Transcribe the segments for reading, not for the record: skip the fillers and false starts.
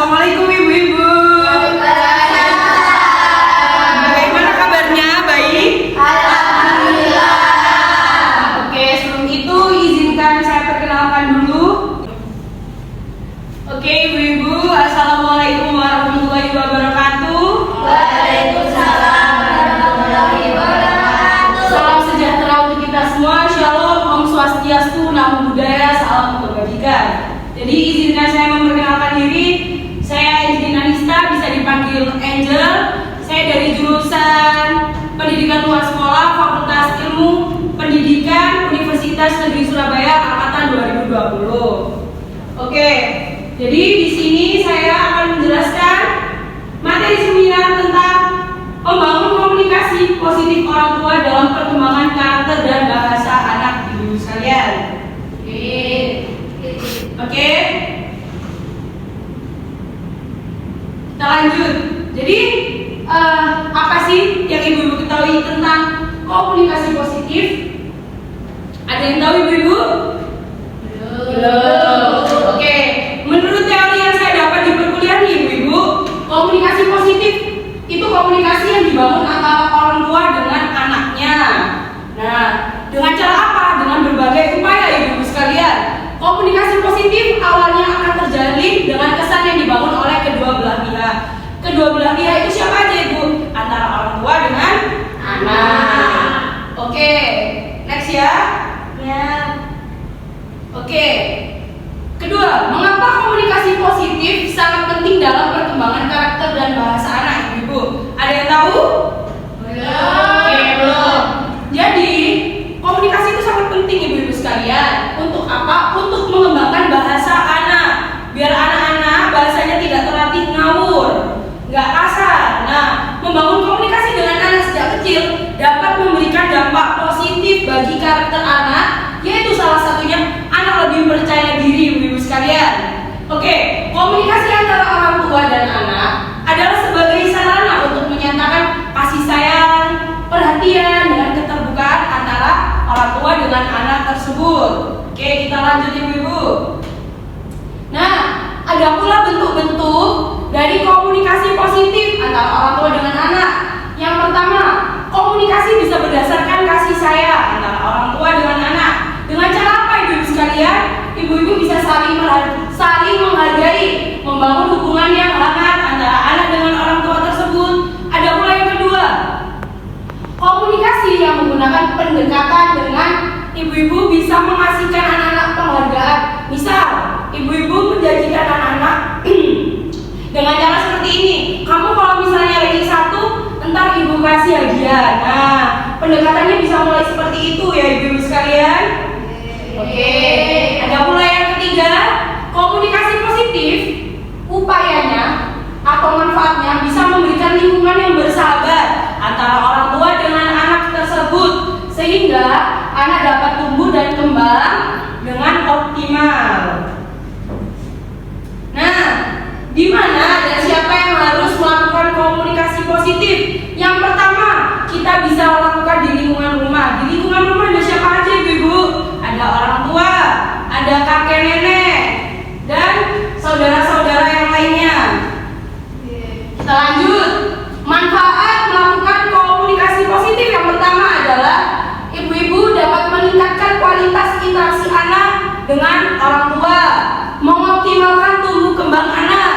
Assalamualaikum ibu-ibu. Bagaimana kabarnya? Baik? Alhamdulillah. Oke, sebelum itu izinkan saya perkenalkan dulu. Oke ibu-ibu, Assalamualaikum warahmatullahi wabarakatuh. Waalaikumsalam warahmatullahi wabarakatuh. Salam sejahtera untuk kita semua. Shalom, Om Swastiastu, Namo Buddhaya, salam kebajikan. Jadi izinkan saya memperkenalkan diri. Saya Angelina Nista, bisa dipanggil Angel. Saya dari jurusan Pendidikan Luar Sekolah, Fakultas Ilmu Pendidikan, Universitas Negeri Surabaya, angkatan 2020. Oke, jadi di sini saya akan menjelaskan materi seminar tentang membangun komunikasi positif orang tua dalam perkembangan karakter dan bahasa anak ibu sekalian. Oke. Kita lanjut. Jadi apa sih yang ibu-ibu ketahui tentang komunikasi positif? Ada yang tahu ibu-ibu? Belum. Oke. Menurut teori yang saya dapat di perkuliahan ibu-ibu, komunikasi positif itu komunikasi yang dibangun antara orang tua dengan anaknya. Nah, dengan cara apa? Dengan berbagai upaya ibu-ibu sekalian. Komunikasi positif awalnya akan terjalin dengan kesan yang dibangun oleh kedua belah pihak. Kedua belah pihak itu siapa aja ibu? Antara orang tua dengan anak. Oke, next ya. Oke. Kedua, mengapa komunikasi positif sangat penting dalam perkembangan karakter dan bahasa anak ibu-ibu? Ada yang tahu? Oke, belum. Jadi, komunikasi itu sangat penting ibu-ibu sekalian. Untuk apa? Untuk mengembangkan bahasa anak. Biar anak-anak bahasanya tidak terlatih ngawur, nggak kasar. Nah, membangun komunikasi dengan anak sejak kecil dapat memberikan dampak positif bagi karakter anak, yaitu salah satunya anak lebih percaya diri ibu-ibu sekalian. Oke, komunikasi antara orang tua dan anak adalah sebagai sarana untuk menyatakan kasih sayang, perhatian dengan keterbukaan antara orang tua dengan anak tersebut. Oke, kita lanjut ibu-ibu. Nah, ada pula bentuk-bentuk dari komunikasi positif antara orang tua dengan anak. Yang pertama, komunikasi bisa berdasarkan kasih sayang antara orang tua dengan anak. Dengan cara apa ibu-ibu sekalian? Ibu-ibu bisa saling menghargai, membangun hubungan yang hangat antara anak dengan orang tua tersebut. Ada pula yang kedua, komunikasi yang menggunakan pendekatan dengan ibu-ibu bisa mengasihkan anak-anak penghargaan. Misal, ibu-ibu menjanjikan anak-anak dengan cara seperti ini. Kamu kalau misalnya ranking 1, entar ibu kasih hadiah. Nah, pendekatannya bisa mulai seperti itu ya ibu-ibu sekalian. Oke, ada pula yang ketiga, komunikasi positif upayanya atau manfaatnya bisa memberikan lingkungan yang bersahabat antara orang tua dengan anak tersebut, sehingga anak dapat tumbuh dan kembang dengan optimal. Nah, di mana dan siapa yang harus melakukan komunikasi positif? Yang pertama, kita bisa lakukan di lingkungan rumah. Di lingkungan rumah ada siapa aja ibu-ibu? Ada orang tua, ada kakek nenek, dan saudara-saudara yang lainnya. Kita lanjut. Manfaat melakukan komunikasi positif yang pertama adalah ibu-ibu dapat meningkatkan kualitas interaksi anak dengan orang tua, mengoptimalkan tumbuh kembang anak,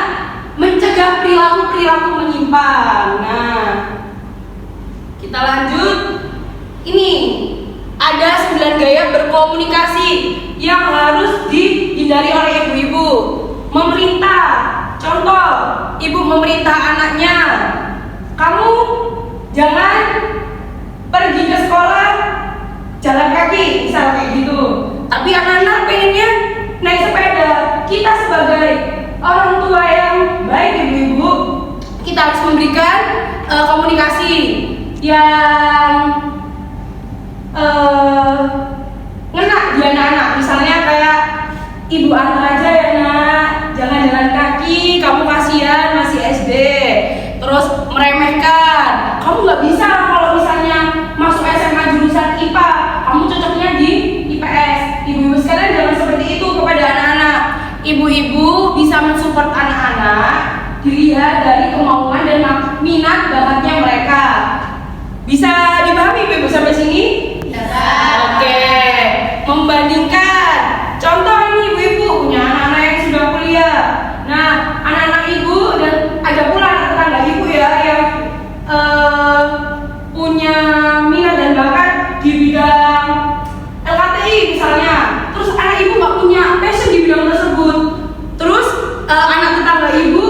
mencegah perilaku-perilaku menyimpang. Nah, kita lanjut. Ini ada 9 gaya berkomunikasi yang harus dihindari oleh ibu-ibu. Memerintah. Contoh, ibu memerintah anaknya, kamu jangan pergi ke sekolah jalan kaki, misal kayak gitu. Tapi anak-anak pengennya naik sepeda. Kita sebagai orang tua yang baik ibu-ibu, kita harus memberikan komunikasi yang ngena di anak-anak. Misalnya kayak, ibu antar aja ya nak, jangan jalan kaki, kamu kasihan masih SD. Terus meremehkan, kamu nggak bisa kalau misalnya masuk SMA jurusan IPA, kamu cocoknya di IPS. Ibu-ibu sekalian jangan seperti itu kepada anak-anak. Ibu-ibu bisa mensupport anak-anak anak dilihat dari kemauan dan minat bakatnya mereka. Bisa dipahami Ibu sampai sini? Oke. Membandingkan. Contoh ini ibu-ibu punya anak-anak yang sudah kuliah. Nah, anak-anak ibu dan ada pula anak tetangga ibu ya yang punya minat dan bakat di bidang LKTI misalnya. Terus anak ibu nggak punya passion di bidang tersebut. Terus anak tetangga ibu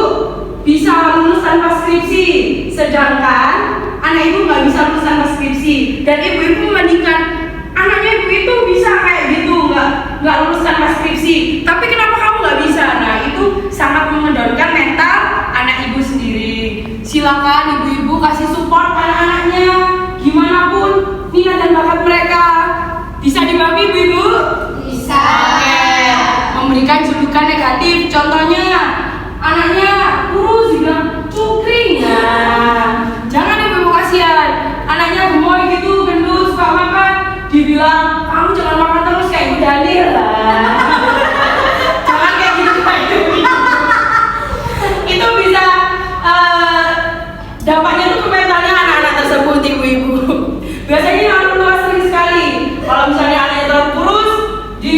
bisa lulus tanpa skripsi, sedangkan anak ibu nggak bisa lulus tanpa skripsi. Dan ibu-ibu membandingkan anaknya ibu itu bisa kayak gitu, nggak lulus tanpa skripsi. Tapi kenapa kamu nggak bisa? Nah, itu sangat mengedorkan mental anak ibu sendiri. Silakan ibu-ibu kasih support anak-anaknya, gimana pun minat dan bakat mereka. Bisa dipahami ibu-ibu? Bisa. Oke. Memberikan julukan negatif, contohnya anaknya kurus dibilang cungkring. Nah, jangan ibu-ibu kasihan. Anaknya gemoy gitu, gendut, suka makan, dibilang kamu jangan makan terus kayak Ibu Daniel lah. Jangan kayak gitu kayak gitu. Itu bisa dampaknya tuh ke mentalnya anak-anak tersebut ibu-ibu. Biasanya orang tua sering sekali kalau misalnya anaknya terlalu kurus di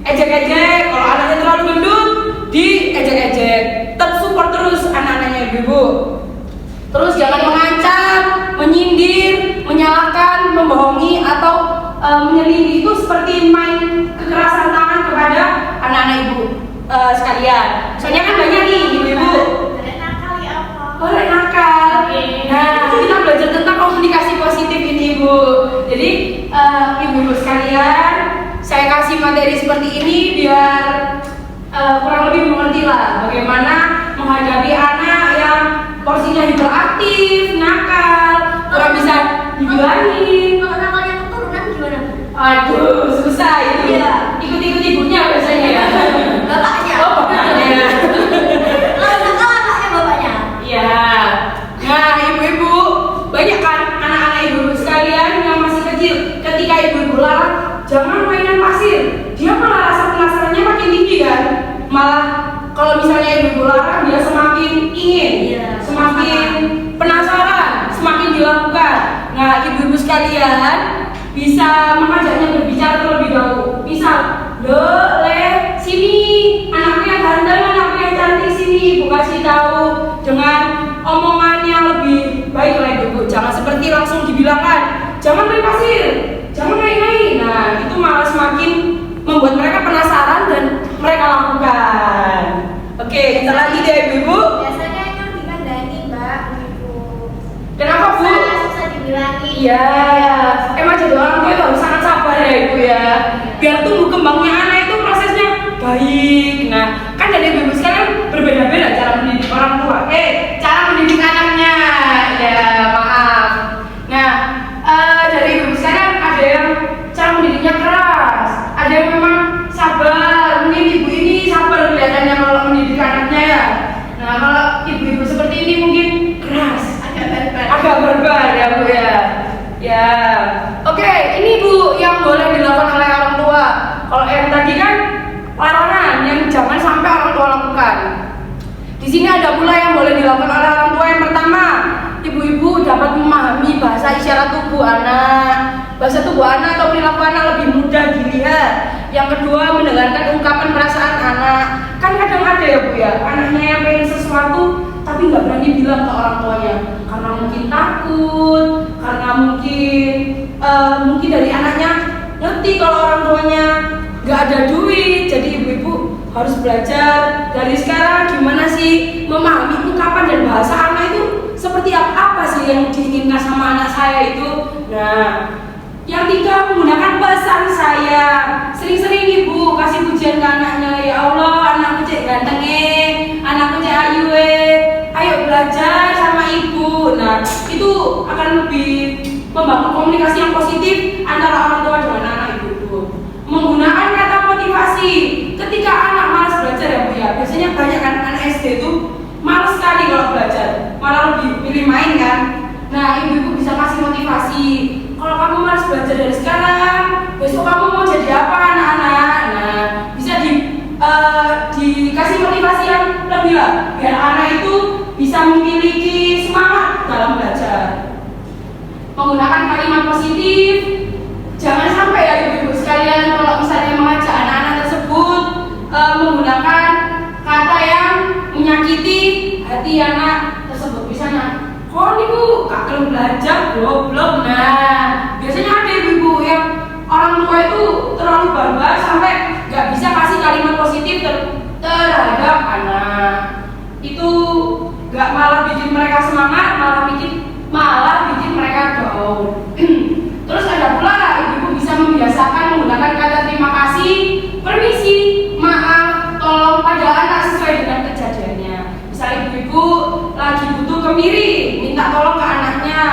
ejek-ejek, kalau anaknya terlalu gendut di ejek-ejek. Tetap support terus anak-anaknya ibu-ibu. Terus jangan mengancam, menyindir, menyalahkan, membohongi atau menyelidiki itu seperti main kekerasan tangan kepada anak-anak ibu sekalian. Soalnya kan banyak nih ibu-ibu. Boleh nakal. Nah, kita belajar tentang komunikasi positif ini ibu. Jadi ibu-ibu sekalian, saya kasih materi seperti ini biar kurang lebih mengerti lah bagaimana menghadapi anak yang porsinya hiperaktif, nakal, kurang bisa dibilangin. Kalau nakalnya keturunan gimana? Aduh, susah itu. Ikut-ikut ibunya biasanya ya. Bapaknya. Oh, bapaknya. Kalau nakal anaknya bapaknya. Iya. Nah, ibu-ibu, banyak kan anak-anak ibu sekalian yang masih kecil. Ketika ibu-ibu larang, jangan mainan pasir. Dia malah rasa penasarannya makin tinggi kan. Malah kalau misalnya ibu-ibu larang, dia semakin ingin, semakin penasaran, semakin dilakukan. Nah, ibu-ibu sekalian bisa mengajaknya berbicara terlebih dahulu. Misal, Le, sini, anakku yang ganteng, anakku yang cantik, sini. Ibu kasih tahu dengan omongan yang lebih baik lah ibu. Jangan seperti langsung dibilangkan, jangan main pasir, jangan main-main. Nah, itu malah semakin membuat mereka penasaran dan mereka lakukan. Oke, kita lanjut ya ibu-ibu. Biasanya yang dikandani mbak ibu. Kenapa bu? Susah dibilangin. Iya, emang jadi orang tua itu harus sangat sabar ya ibu ya. Biar tumbuh kembangnya anak itu prosesnya baik. Nah, kan dari ibu sekalian berbeda-beda cara mendidik orang tua. Cara mendidik anaknya. Ya, maaf. Nah, dari ibu sekalian ada yang cara mendidiknya keras, ada yang memang sabar. Mungkin ibu ini sabar kelihatannya kalau mendidik anaknya ya. Nah, kalau ibu-ibu seperti ini mungkin keras, agak barbar ya bu ya. Ya, oke, ini bu yang boleh dilakukan oleh orang tua. Kalau yang tadi kan larangan yang jangan sampai orang tua lakukan. Di sini ada pula yang boleh dilakukan oleh orang tua. Yang pertama, ibu-ibu dapat memahami bahasa isyarat tubuh anak. Bahasa tubuh anak atau perilaku anak lebih mudah dilihat. Yang kedua, mendengarkan ungkapan perasaan anak. Kan kadang ada ya bu ya, anaknya yang pengen sesuatu tapi nggak berani bilang ke orang tuanya karena mungkin takut, karena mungkin dari anaknya ngerti kalau orang tuanya nggak ada duit. Jadi ibu-ibu harus belajar dari sekarang gimana sih memahami ungkapan dan bahasa anak itu seperti apa sih yang diinginkan sama anak saya itu. Nah, yang tiga, menggunakan pesan saya. Sering-sering ibu kasih pujian ke anaknya. Ya Allah, anakku cek gantenge, anakku cek ayu, ayo belajar sama ibu. Nah, itu akan lebih membangun komunikasi yang positif antara orang tua dengan anak ibu. Menggunakan kata motivasi. Ketika anak malas belajar ya bu ya, biasanya banyak kan anak SD itu malas sekali kalau belajar, malah lebih pilih main kan. Nah, ibu-ibu bisa kasih motivasi. Kalau kamu malas belajar dari sekarang, besok kamu mau jadi apa anak-anak? Nah, bisa dikasih lah, biar anak itu bisa memiliki semangat dalam belajar. Menggunakan kalimat positif. Jangan sampai ya ibu-ibu sekalian kalau misalnya mengajak anak-anak tersebut menggunakan kata yang menyakiti hati anak tersebut. Misalnya, kok niku gak kelem belajar goblok. Nah, biasanya ada ibu-ibu yang orang tua itu terlalu barbar sampai gak bisa kasih kalimat positif terhadap anak. Itu gak malah bikin mereka semangat, malah bikin mereka down. Terus ada pula ibu-ibu bisa membiasakan menggunakan kata terima kasih, permisi, maaf, tolong pada anak sesuai dengan kejadiannya. Misalnya ibu-ibu lagi butuh kemiri, minta tolong ke anaknya,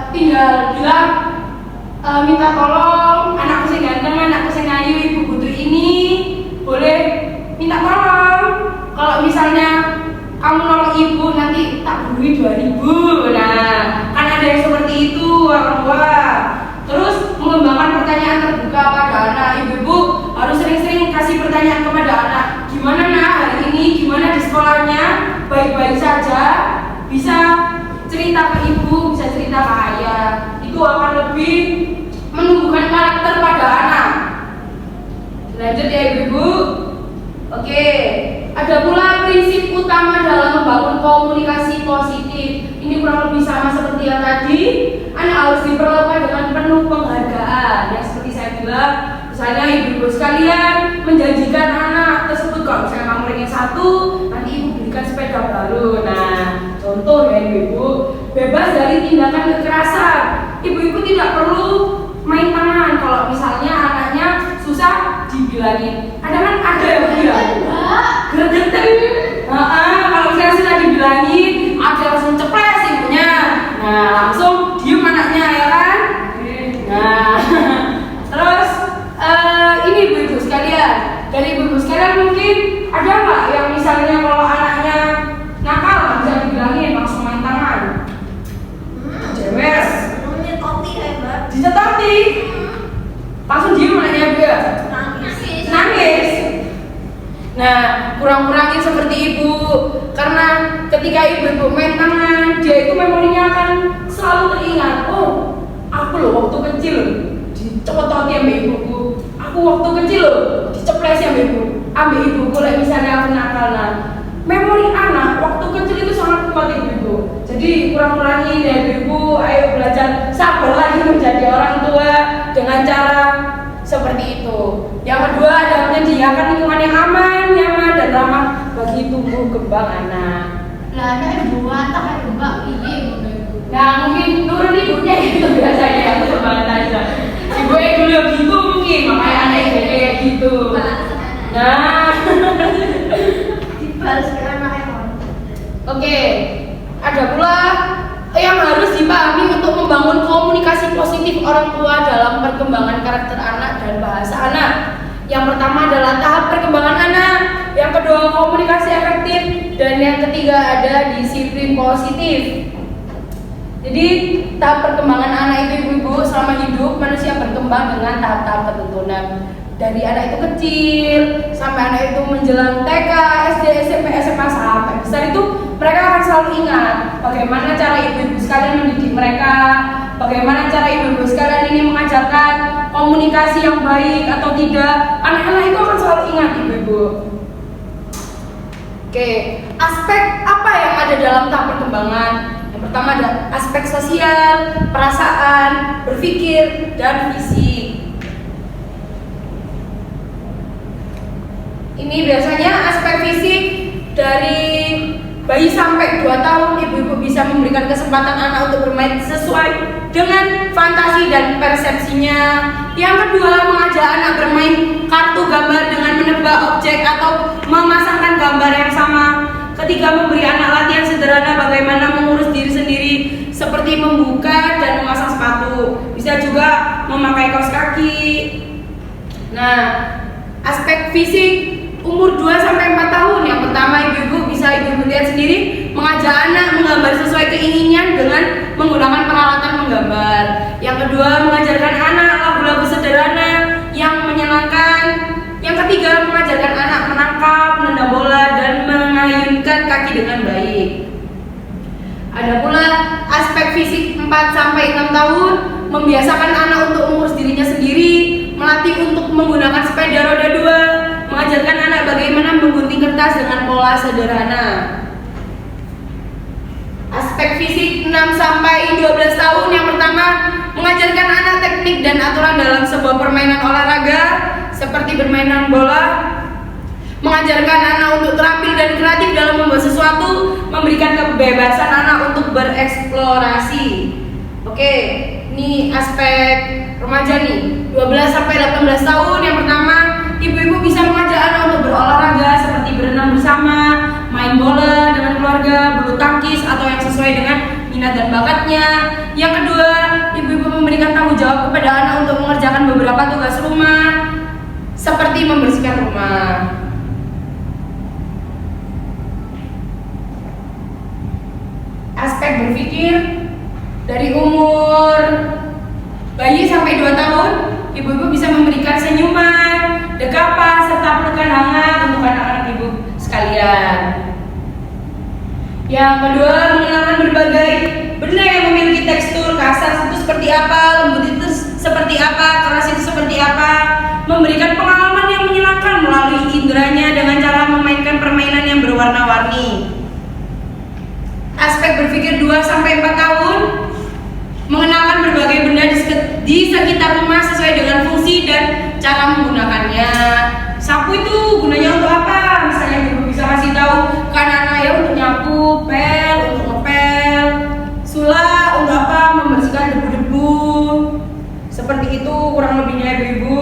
tinggal bilang minta tolong anakku sing ganteng, anakku sing ayu, ibu butuh ini, boleh minta tolong. Kalau misalnya kamu nolong ibu nanti tak beri 2.000. Nah, kan ada yang seperti itu orang tua. Terus mengembangkan pertanyaan terbuka pada anak. Ibu-ibu harus sering-sering kasih pertanyaan kepada anak. Gimana nak hari ini? Gimana di sekolahnya? Baik-baik saja? Bisa cerita ke ibu, bisa cerita ke ayah. Itu akan lebih menumbuhkan karakter pada anak. Lanjut ya ibu-ibu. Oke, ada pula prinsip utama dalam membangun komunikasi positif. Ini kurang lebih sama seperti yang tadi. Anak harus diperlakukan dengan penuh penghargaan. Yang seperti saya bilang, misalnya ibu-ibu sekalian menjanjikan anak tersebut, kalau misalnya kamu ranking 1, nanti ibu berikan sepeda baru. Nah, contoh ya ibu-ibu, bebas dari tindakan kekerasan. Ibu-ibu tidak perlu main tangan kalau misalnya anaknya susah dibilangin. Kadang kan ada yang bilang gergeteng. Kalau misalnya sudah dibilangin, ada langsung ceples ibunya. Nah, langsung diem anaknya ya kan. Nah, terus ini ibu-ibu sekalian, dari ibu-ibu sekalian mungkin ada nggak yang misalnya kalau anaknya nakal nggak bisa dibilangin langsung main tangan, cewek, disetoti, langsung diem anaknya dia. Nangis. Nah, kurang-kurangin seperti ibu, karena ketika ibu-ibu main tangan, dia itu memorinya akan selalu teringat. Oh, aku loh waktu kecil dicopot-copot sama ibuku. Aku waktu kecil loh diceples sama ibu, ambil ibuku like misalnya aku nakal. Nah, memori anak waktu kecil itu sangat kuat ibu-ibu. Jadi kurang-kurangin ya ibu, ayo belajar sabar lagi menjadi orang tua dengan cara seperti itu. Yang kedua ada menyediakan lingkungan yang aman, nyaman, dan ramah bagi tumbuh kembang anak. Lah ada dua tak ada mbak piye. Nah mungkin turun ibunya itu biasanya aku coba aja. Ibu dulu gitu mungkin, makanya anak kayak gitu. Nah, Dibalas ke anaknya. Oke, ada pula yang harus dipahami untuk membangun komunikasi positif orang tua dalam perkembangan karakter anak dan bahasa anak. Yang pertama adalah tahap perkembangan anak, yang kedua komunikasi efektif, dan yang ketiga ada disiplin positif. Jadi tahap perkembangan anak itu ibu-ibu, selama hidup manusia berkembang dengan tahap-tahap tertentu. Nah, dari anak itu kecil sampai anak itu menjelang TK, SD, SMP, SMA sampai besar itu mereka akan selalu ingat bagaimana cara ibu-ibu sekalian mendidik mereka, bagaimana cara ibu-ibu sekalian ini mengajarkan komunikasi yang baik atau tidak. Anak-anak itu akan selalu ingat ibu-ibu. Oke, aspek apa yang ada dalam tahap perkembangan? Yang pertama ada aspek sosial, perasaan, berpikir, dan fisik. Ini biasanya aspek fisik dari bayi sampai 2 tahun ibu-ibu bisa memberikan kesempatan anak untuk bermain sesuai dengan fantasi dan persepsinya. Yang kedua, mengajak anak bermain kartu gambar dengan menebak objek atau memasangkan gambar yang sama. Ketiga, memberi anak latihan sederhana bagaimana mengurus diri sendiri seperti membuka dan memasang sepatu. Bisa juga memakai kaos kaki. Nah, aspek fisik umur 2-4 tahun. Yang pertama ibu-ibu bisa ibu-ibu lihat sendiri, mengajak anak menggambar sesuai keinginan dengan menggunakan peralatan menggambar. Yang kedua, mengajarkan anak lagu-lagu sederhana yang menyenangkan. Yang ketiga, mengajarkan anak menangkap Ada pula aspek fisik 4 sampai 6 tahun, membiasakan anak untuk mengurus dirinya sendiri, melatih untuk menggunakan sepeda roda 2, mengajarkan anak bagaimana menggunting kertas dengan pola sederhana. Aspek fisik 6 sampai 12 tahun, yang pertama, mengajarkan anak teknik dan aturan dalam sebuah permainan olahraga seperti bermainan bola, mengajarkan anak untuk terampil dan kreatif dalam membuat sesuatu, memberikan kebebasan anak untuk bereksplorasi. Oke, ini aspek remaja nih, 12 sampai 18 tahun. Yang pertama, ibu-ibu bisa mengajak anak untuk berolahraga seperti berenang bersama, main bola dengan keluarga, bulu tangkis atau yang sesuai dengan minat dan bakatnya. Yang kedua, ibu-ibu memberikan tanggung jawab kepada anak untuk mengerjakan beberapa tugas rumah seperti membersihkan rumah. Aspek berpikir dari umur bayi sampai 2 tahun, ibu-ibu bisa memberikan senyuman, dekapan, serta pelukan hangat untuk anak-anak ibu sekalian. Yang kedua, mengenalkan berbagai benda yang memiliki tekstur, kasar itu seperti apa, lembut itu seperti apa, keras itu seperti apa, memberikan pengalaman yang menyenangkan melalui inderanya dengan cara memainkan permainan yang berwarna-warni. Aspek berpikir 2 sampai 4 tahun, mengenalkan berbagai benda di sekitar rumah sesuai dengan fungsi dan cara menggunakannya. Sapu itu gunanya untuk apa? Misalnya ibu bisa kasih tahu ke anak-anak ya, untuk nyapu, pel untuk ngepel, sula untuk apa? Membersihkan debu-debu. Seperti itu kurang lebihnya ibu-ibu.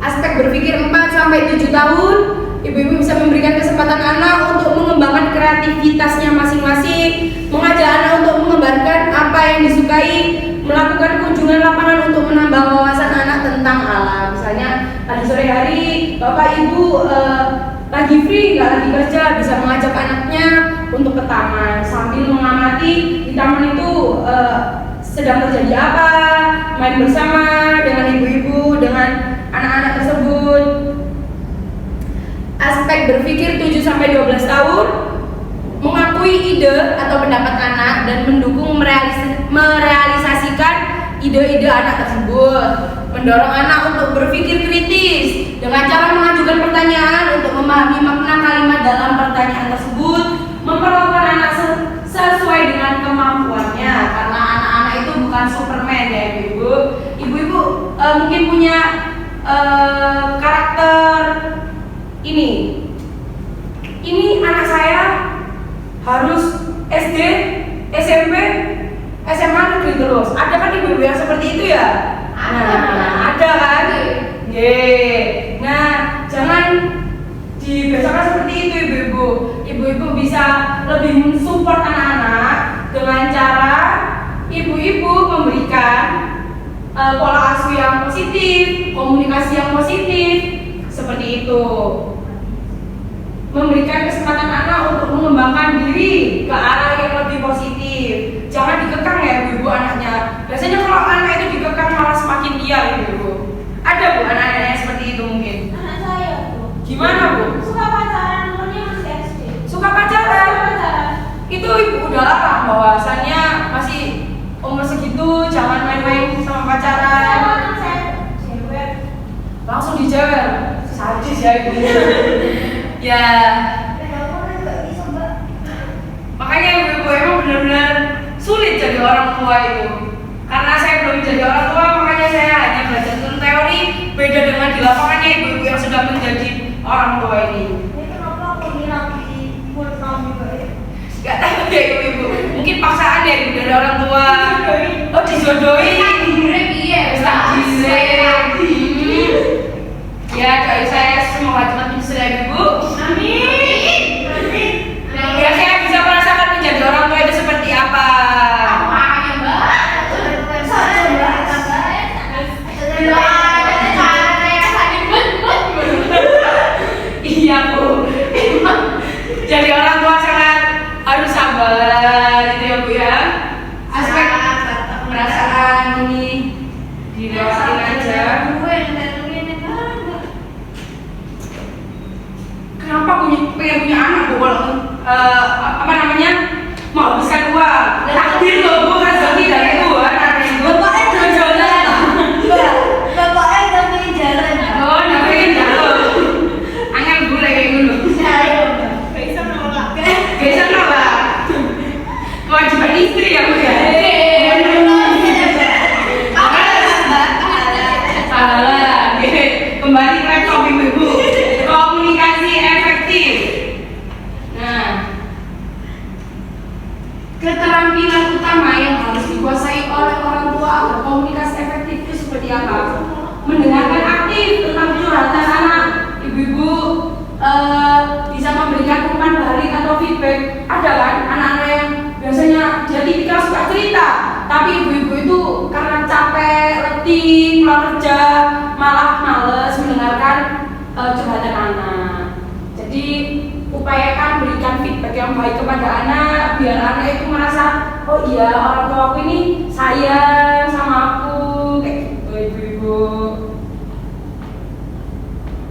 Aspek berpikir 4 sampai 7 tahun, ibu-ibu bisa memberikan kesempatan anak untuk mengembangkan kreativitasnya masing-masing, mengajak anak untuk menggambarkan apa yang disukai, melakukan kunjungan lapangan untuk menambah wawasan anak tentang alam. Misalnya pada sore hari bapak ibu lagi free, nggak lagi kerja, bisa mengajak anaknya untuk ke taman sambil mengamati di taman itu sedang terjadi apa, main bersama dengan ibu-ibu, dengan anak-anak tersebut. Aspek berpikir 7 sampai 12 tahun, mengakui ide atau pendapat anak dan mendukung merealisasikan ide-ide anak tersebut, mendorong anak untuk berpikir kritis dengan cara mengajukan pertanyaan untuk memahami makna kalimat dalam pertanyaan tersebut, memperlakukan anak sesuai dengan kemampuannya, karena anak-anak itu bukan Superman ya ibu-ibu. Ibu-ibu mungkin punya karakter ini anak saya harus SD, SMP, SMA negeri terus. Ada kan ibu-ibu yang seperti itu ya? Ada kan? Nah, jangan dibiasakan seperti itu ibu-ibu. Ibu-ibu bisa lebih mensupport anak-anak dengan cara ibu-ibu memberikan pola asuh yang positif, komunikasi yang positif, seperti itu. Memberikan kesempatan anak untuk mengembangkan diri ke arah yang lebih positif. Jangan dikekang ya ibu anaknya. Biasanya kalau anak itu dikekang malah semakin liar ibu. Ada bu anak-anaknya seperti itu mungkin? Anak saya bu. Gimana bu? Suka pacaran, umurnya masih SD. Suka pacaran? Itu ibu udah larang bahwasannya masih umur segitu jangan main-main sama pacaran. Anak saya cewek. Langsung dijewer. Sadis ya ibu. Ya. Makanya ibu-ibu emang benar-benar sulit jadi orang tua itu. Karena saya belum jadi orang tua, makanya saya hanya belajar tentang teori. Beda dengan di lapangannya ibu-ibu yang sudah menjadi orang tua ini. Ini kenapa aku bilang di mulut kamu juga ya? Gak tahu ya ibu-ibu. Mungkin paksaan ya ibu dari orang tua. Oh dijodohin. Iya. Ya doain saya semoga cepat menyusul ibu. Amin. Amin. Ya saya bisa merasakan menjadi orang tua itu seperti apa. Apanya mbak? Iya bu. Jadi orang tua sangat harus sabar gitu ya bu ya. Aspek perasaan ini dilewatin aja. Kenapa pengen punya anak bu? Apa namanya? Menghabiskan Keterampilan utama yang harus dikuasai oleh orang tua agar komunikasi efektif itu seperti apa? Mendengarkan aktif tentang curhatan anak. Ibu-ibu bisa memberikan umpan balik atau feedback. Ada kan anak-anak yang biasanya dia tipikal suka cerita, tapi ibu-ibu itu karena capek, letih, pulang kerja malah males mendengarkan curhatan anak. Jadi upayakan berikan feedback yang baik kepada anak biar anak itu merasa oh iya orang tua aku ini sayang sama aku kayak gitu ibu-ibu.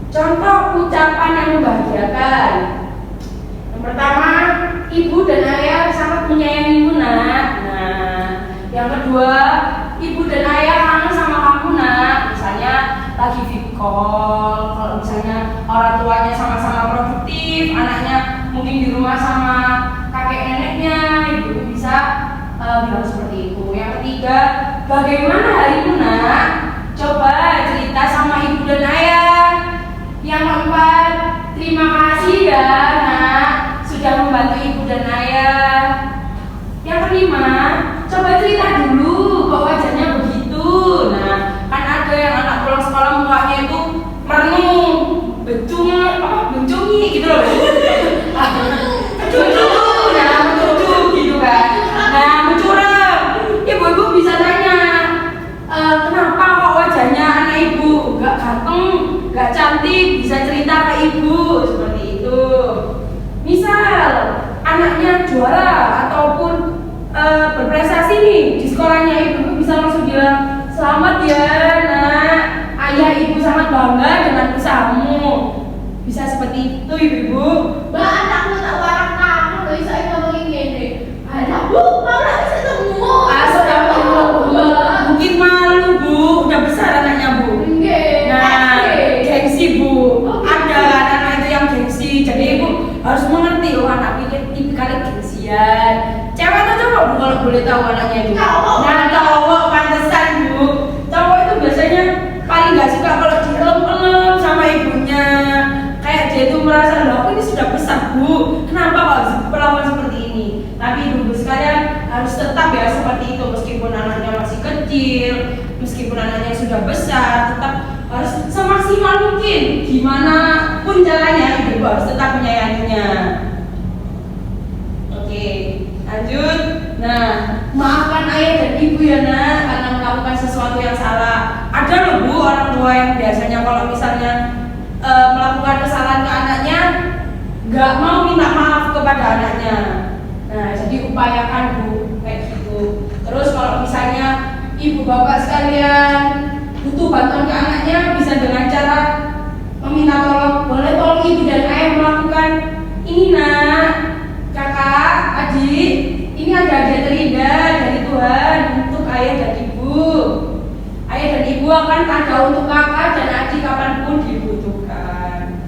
Contoh ucapan yang membahagiakan. Yang pertama, ibu dan ayah sangat menyayangimu nak. Nah, yang kedua, ibu dan ayah kangen sama kamu nak. Misalnya lagi video call, kalau misalnya orang tuanya sama-sama produktif, anaknya mungkin di rumah sama kakek neneknya, ibu bisa bilang seperti itu. Yang ketiga, bagaimana harimu nak? Coba cerita sama ibu dan ayah. Yang keempat, terima kasih ya nak sudah membantu ibu dan ayah. Yang kelima, coba cerita dulu kok wajahnya begitu. Nah, kan ada yang anak pulang sekolah mukanya itu merenung, bencungi gitu loh. Mencucu gitu kan. Nah, mencurang. Ibu-ibu bisa tanya, kenapa kok wajahnya anak ibu gak ganteng, gak cantik, bisa cerita ke ibu seperti itu. Misal anaknya juara ataupun berprestasi nih di sekolahnya, ibu bisa langsung bilang selamat ya nak, ayah ibu sangat bangga dengan usahamu. Bisa seperti itu ibu-ibu. Mbak anakku tak warang kamu loh bisa ngomongin gini. Anakku mau lagi ketemu. Mungkin malu bu, udah besar anaknya bu. Nah, gengsi bu. Ada anak-anak itu yang gengsi, jadi ibu harus mengerti loh anak tipikal gengsian. Cewek atau cowok bu kalau boleh tahu anaknya itu? Nah, cowok pantesan bu. Cowok itu biasanya paling gak suka kalau dielem-elem sama ibunya. Kayak dia itu merasa loh aku ini sudah besar bu, kenapa kok perlakuan seperti ini? Tapi ibu sekalian harus tetap ya seperti itu, meskipun anaknya masih kecil, meskipun anaknya sudah besar, tetap harus semaksimal mungkin. Gimana pun caranya ibu harus tetap menyayanginya. Oke, lanjut. Nah, maafkan ayah dan ibu ya nak karena melakukan sesuatu yang salah. Ada loh bu orang tua yang biasanya kalau misalnya melakukan kesalahan ke anaknya nggak mau minta maaf kepada anaknya. Nah, jadi upayakan bu kayak gitu. Terus kalau misalnya ibu bapak sekalian butuh bantuan ke anaknya, bisa dengan cara meminta tolong, boleh tolong ibu dan ayah melakukan ini nak, kakak, adik, ini ada hadiah terindah dari Tuhan untuk ayah dan ibu. Ayah dan ibu akan ada untuk kakak dan adik kapanpun dibutuhkan.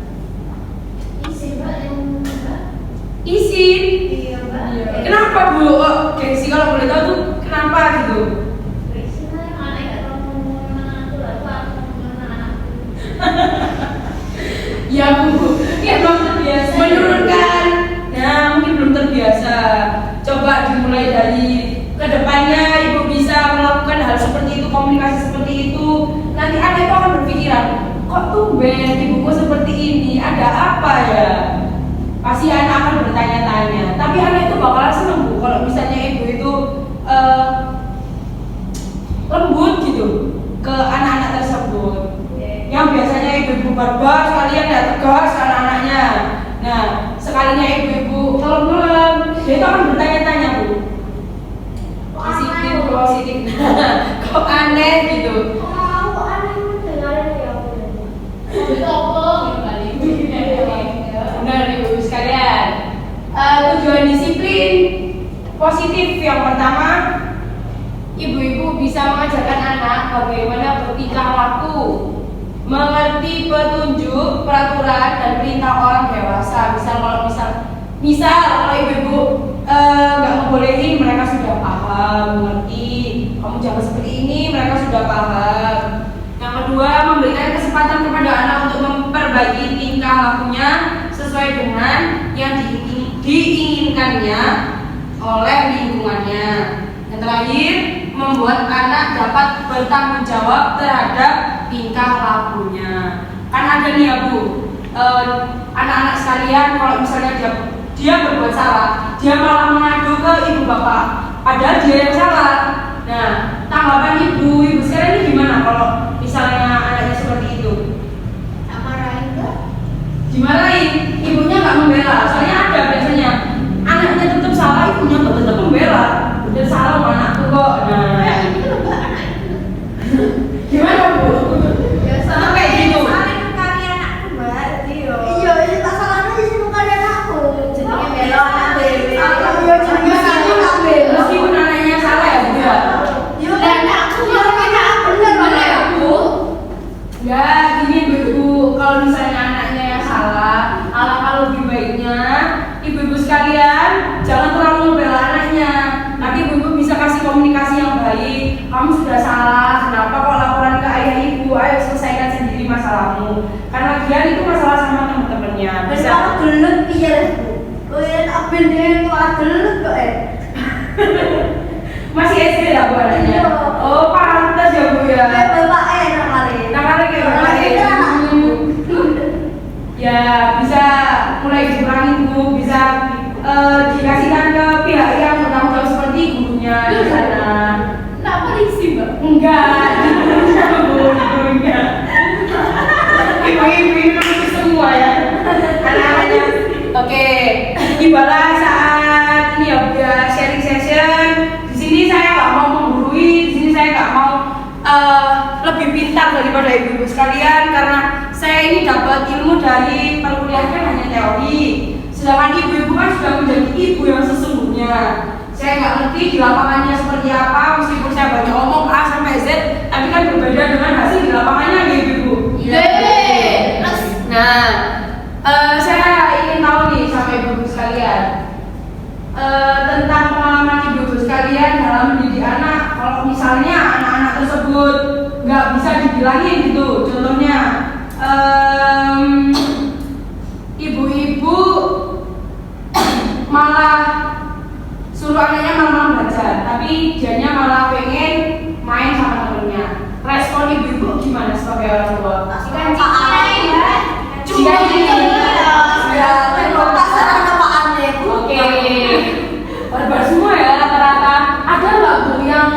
Izin? Iya mbak. Kenapa bu? Oh, gengsi kalau boleh tahu tuh kenapa gitu? Ya bu, emang terbiasa menurunkan. Nah, mungkin belum terbiasa. Coba dimulai dari kedepannya ibu bisa melakukan hal seperti itu, komunikasi seperti itu. Nanti anak itu akan berpikiran, kok tumben ibuku seperti ini, ada apa ya? Pasti anak akan bertanya-tanya. Tapi anak itu bakalan seneng bu kalau misalnya ibu itu lembut gitu ke anak-anak tersebut. Yang biasanya ibu-ibu barbar sekalian ya tegas ke anak-anaknya. Nah, sekalinya ibu-ibu ngelem-ngelem, dia itu akan bertanya-tanya bu. Positif. Kok aneh gitu. Kok aneh mendengarnya ya bu. Benar ibu sekalian. Tujuan disiplin positif yang pertama, ibu-ibu bisa mengajarkan anak bagaimana bertingkah laku, mengerti petunjuk, peraturan dan perintah orang dewasa. Misal kalau ibu-ibu nggak ngebolehin, mereka sudah paham, mengerti. Kamu jangan seperti ini, mereka sudah paham. Yang kedua, memberikan kesempatan kepada anak untuk memperbaiki tingkah lakunya sesuai dengan yang diinginkannya. oleh lingkungannya. Yang terakhir, membuat anak dapat bertanggung jawab terhadap tingkah lakunya. Kan ada nih ya Bu, anak-anak sekalian kalau misalnya dia berbuat salah, dia malah mengadu ke ibu bapak, padahal dia yang salah. Nah, tanggapan ibu sekarang ini gimana kalau misalnya anaknya seperti itu? Marahin tuh? Dimarahin, ibunya nggak membela. Soalnya ada biasanya anaknya tetap salah, ibunya kok tetap membela. Udah salah sama anakku kok. Nah, Ini kan enggak anak itu. gimana Bu? Ya Sama kayak gitu. Saling kali anakku, Mbak. Iya, ini tak salahnya di sini kali anakku. Jenenge bela anak dewe. Iya, jenenge anak bela. Meskipun anaknya salah ya Bu ya. Yo, anakku yo kena bener mana ya, Bu? Ya gini Bu, kalau misalnya anaknya yang salah, alangkah lebih baiknya ibu-ibu sekalian jangan terlalu membela anaknya. Tapi ibu-ibu bisa kasih komunikasi yang baik. Kamu sudah salah, kenapa kok laporan ke ayah ibu? Ayo selesaikan sendiri masalahmu. Karena lagian itu masalah sama teman-temannya. Bisa. Bisa gelut piye, Bu? Oh ya, tak bendeng malah gelut kok Masih SD ya Bu anaknya? Iya. Oh pantas ya Bu ya. Kayak bapak namanya. Namanya kayak Orang bapak itu anakku. Ya bisa mulai dikurangin Bu, bisa dikasihkan ke pihak yang bertanggung jawab seperti gurunya di sana. Enggak polisi, Mbak. Enggak, di gurunya Bu, di gurunya. Ibu-ibu ini lucu semua ya, anak-anaknya. Oke, tibalah saat ini ya Bu ya, sharing session. Di sini saya nggak mau menggurui, di sini saya nggak mau lebih pintar daripada ibu-ibu sekalian karena saya ini dapat ilmu dari perkuliahan hanya teori. Sedangkan ibu-ibu kan sudah menjadi ibu yang sesungguhnya. Saya nggak ngerti di lapangannya seperti apa, meskipun saya banyak omong A sampai Z, tapi kan berbeda dengan hasil di lapangannya ya ibu-ibu. Nah, saya ingin tahu nih sama ibu-ibu sekalian tentang pengalaman ibu-ibu sekalian dalam mendidik anak. Kalau misalnya anak-anak tersebut nggak bisa dibilangin gitu, contohnya ibu-ibu malah suruh anaknya malah belajar, tapi dianya malah pengen main sama temennya. Respon ibu-ibu gimana sebagai orang tua? Kan ya. Jika ini Ya, tak salah apaannya, Bu. oke, barbar semua ya rata-rata. Ada nggak Bu yang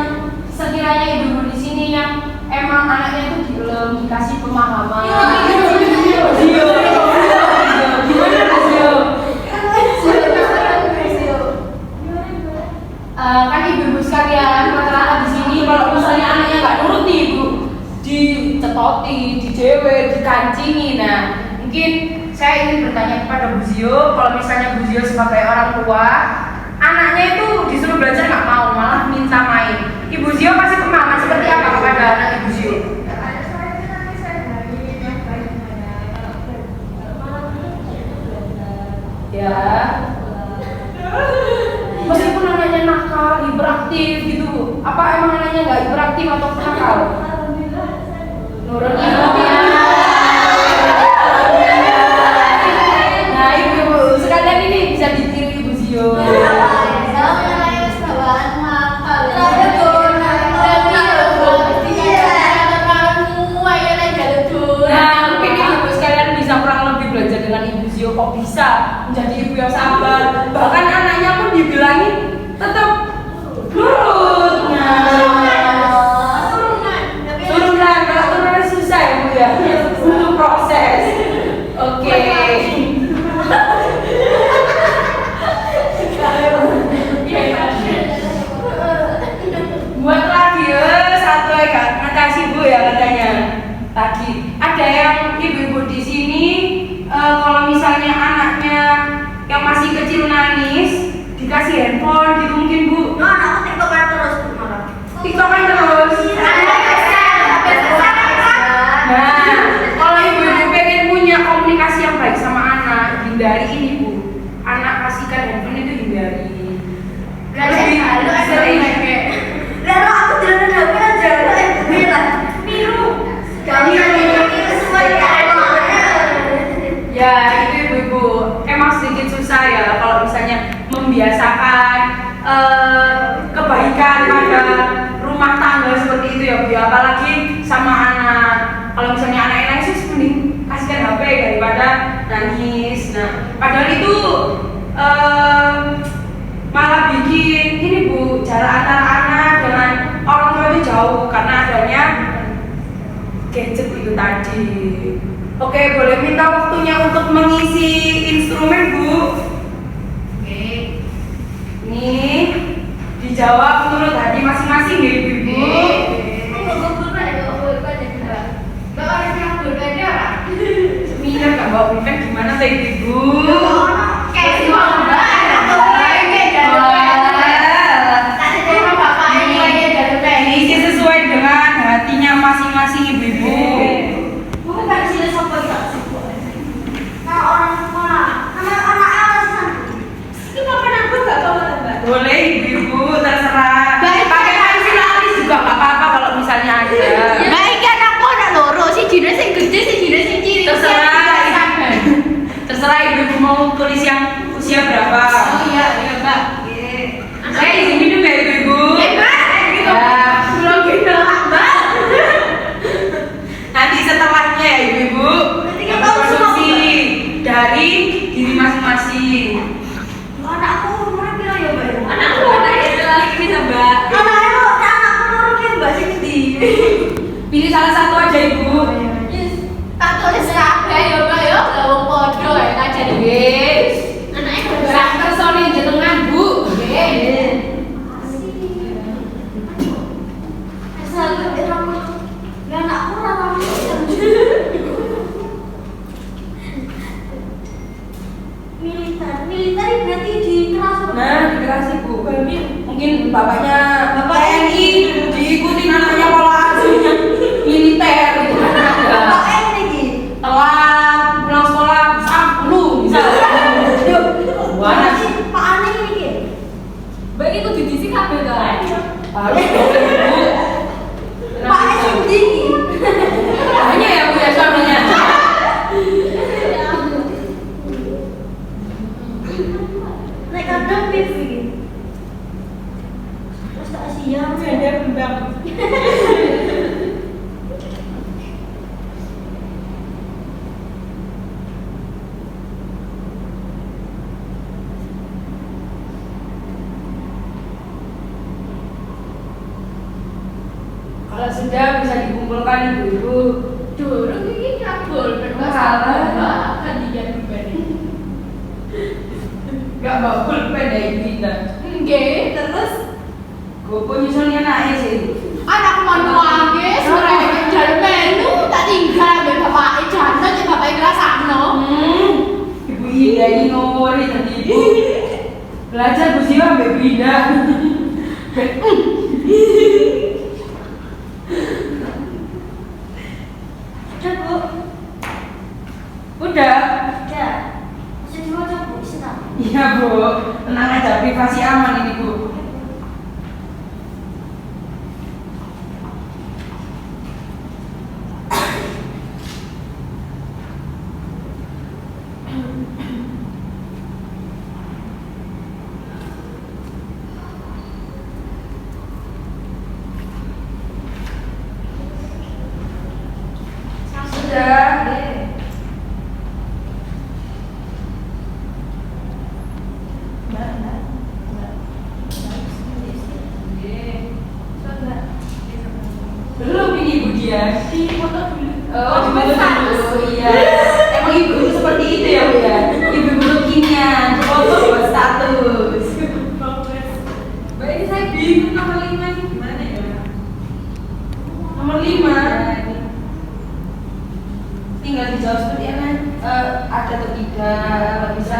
sekiranya ibu-ibu di sini yang emang anaknya itu belum dikasih pemahaman? Zio. Gimana Zio? Kan ibu-ibu sekalian rata-rata di sini kalau misalnya anaknya nggak nurut nih Bu, dicetoti, dijewer, dikancingi. Nah, mungkin saya ingin bertanya kepada Bu Zio, kalau misalnya Bu Zio sebagai orang tua, anaknya itu disuruh belajar nggak mau, malah minta main. Ibu Zio kasih pemahaman seperti apa kepada anak Ibu Zio? Ya, meskipun anaknya nakal, hiperaktif gitu, apa emang anaknya nggak hiperaktif atau nakal? Nurut ilmunya. Nah, ibu sekalian ini bisa ditiru Ibu Zio. Nah, mungkin ibu sekalian bisa kurang lebih belajar dengan Ibu Zio kok bisa menjadi ibu yang sabar. Bahkan anaknya pun dibilangin tetap nurut. Turunan, kalau turunan susah ya Bu ya, butuh proses. Oke. Buat lagi satu lagi, makasih Bu ya katanya. Tadi ada yang ibu-ibu di sini kalau misalnya anaknya yang masih kecil nangis dikasih handphone gitu mungkin Bu. TikTokan terus. Nah, kalau ibu-ibu pengen punya komunikasi yang baik sama anak, hindari ini Bu. Anak kasihkan handphone itu hindari. Lebih sering kayak Lalu aku jalan HP aja, niru. Ya itu ibu-ibu emang sedikit susah ya kalau misalnya membiasakan kebaikan pada rumah tangga seperti itu ya Bu, ya. Apalagi sama anak. Kalau misalnya anaknya nangis mending kasihkan HP daripada nangis. Nah, padahal itu malah bikin ini Bu, jarak antara anak dengan orang tua itu jauh karena adanya gadget itu tadi. Oke, boleh minta waktunya untuk mengisi instrumen Bu. Oke. Nih, dijawab menurut hati masing-masing ya Ibu. Seminar gak bawa pulpen gimana sih Ibu? Isi sesuai dengan hatinya masing-masing ibu-ibu. Boleh ibu-ibu, terserah. Pakai pensil alis juga nggak apa-apa kalau misalnya ada. Terserah ibu-ibu mau tulis yang usia berapa. Oh iya, Mbak. Saya izin minum ya ibu-ibu. Nanti setelahnya ya ibu-ibu. Konsumsi dari diri masing-masing. Pilih salah satu aja ibu. Santersone jenengan Bu. Militer berarti di kelas. Nah, dikasih Bu. Mungkin bapaknya bapak TNI diikuti anaknya pola asuhnya militer gitu. Telat pulang sekolah 10 bisa. Buana sih. Pak Ane ini. Mbak itu didisi kabeh to. Harus Bu. Pak Ane tinggi. Hanya ya Bu ya suaminya. Naik kadang TV. Terus tak siap. Ada bembang. Kalau sudah bisa dikumpulkan ibu-ibu. Durung iki kabul Salah. kan dia berbeda. Gak bawa pulpen ya ibu kita. Nggih, terus Gopo nyusulnya anaknya sih. anak mantuange sore jalan menu tak tinggal ambek bapake jano cek bapake ngrasakno. Ibu Ida ini ngomongin tadi ibu. Belajar bersiwa mbak Ibu Ida. Udah Bu. Udah. Udah. Masih dua coba istirahat. Iya Bu, tenang aja, privasi aman ini Bu. Sudah. Belum ini Ibu dia. Di foto dulu. Oh, dulu. Iya. Emang ibu itu seperti itu ya Bu ya. Ibu kekinian, foto buat status. Mbak ini saya bingung nomor 5 ini gimana ya? Nomor 5. Tinggal dijawab seperti apa? Ada atau tidak? Bisa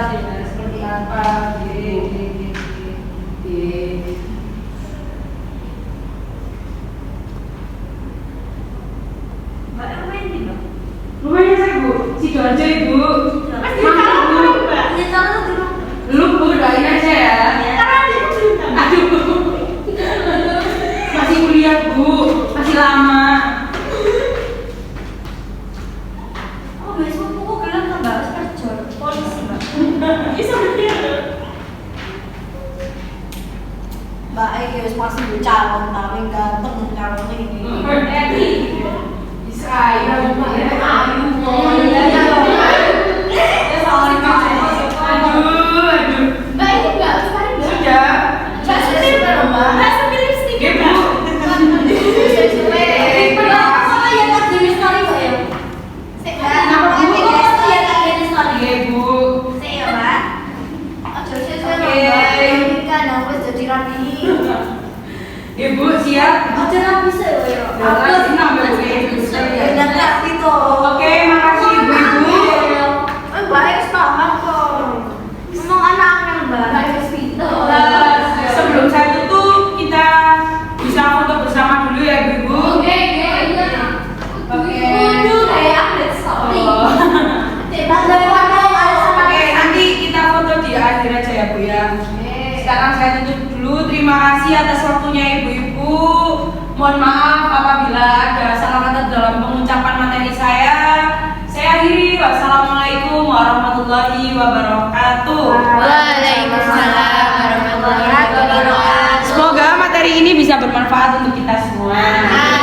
seperti apa? Mbak main di Mbak. Rumahnya saya Bu, Sidoarjo Ibu. Mas Maaf Bu. di sana di rumah. Belum Bu, doain aja ya. Karena dia belum. Aduh. Masih kuliah Bu, masih lama. Oh, besok aku gelang kan Mbak, harus kerja polisi Mbak. Bisa berdiri. Mbak Eki wis pasti duwe calon tapi ganteng calon ini. Eki. Israel. Aduh. Mbak Eki enggak sekali enggak. Sudah. Mbak Sepir belum, Mbak? Mbak Sepir lipstick. Ya, Bu. Apa yang tak di story kok ya? Apa yang tak di story? Iya, Bu. Sik ya, Mbak. Ojo sesuai Oke. Mbak. Kan aku wis jadi rapi. Ya, Bu, siap. Ojo rapi sih ya. Aku senang, Bu. Udah rapi tuh. Oke, makasih Ibu-ibu. Mbak Eki paham kok. Ngomong anak-anak Mbak Eki pintar. Sebelum saya tutup, kita bisa foto bersama dulu ya, Ibu-ibu. Oke. Dulu kayak update story. Tiba Oke, nanti kita foto di akhir aja ya, Bu ya. Sekarang saya tutup dulu. Terima kasih atas waktunya Ibu-ibu. Mohon maaf apabila ada salah kata dalam pengucapan materi saya. Saya akhiri. Wassalamualaikum warahmatullahi wabarakatuh. Waalaikumsalam warahmatullahi wabarakatuh. Semoga materi ini bisa bermanfaat untuk kita semua.